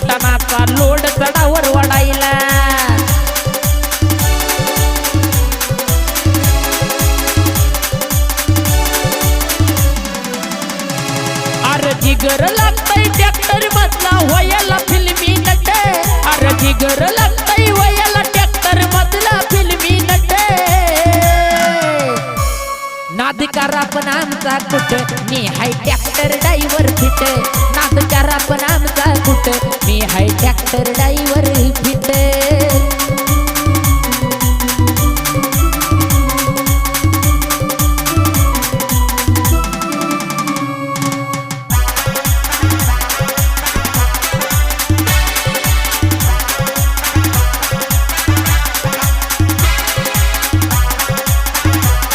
टनाचा लोड चढावर वाढायला अरे जिगर लागतय ट्रॅक्टर मधला व्हायला फिल्मी नट अरे जिगर लागतय व्हायला ट्रॅक्टर मधला फिल्मी नट नाद करा पण आमचा कुठ मी हाय ट्रॅक्टर ड्रायव्हर फिट नाद करा पण आमचा कुठ मी हाय ट्रॅक्टर ड्रायव्हर फिट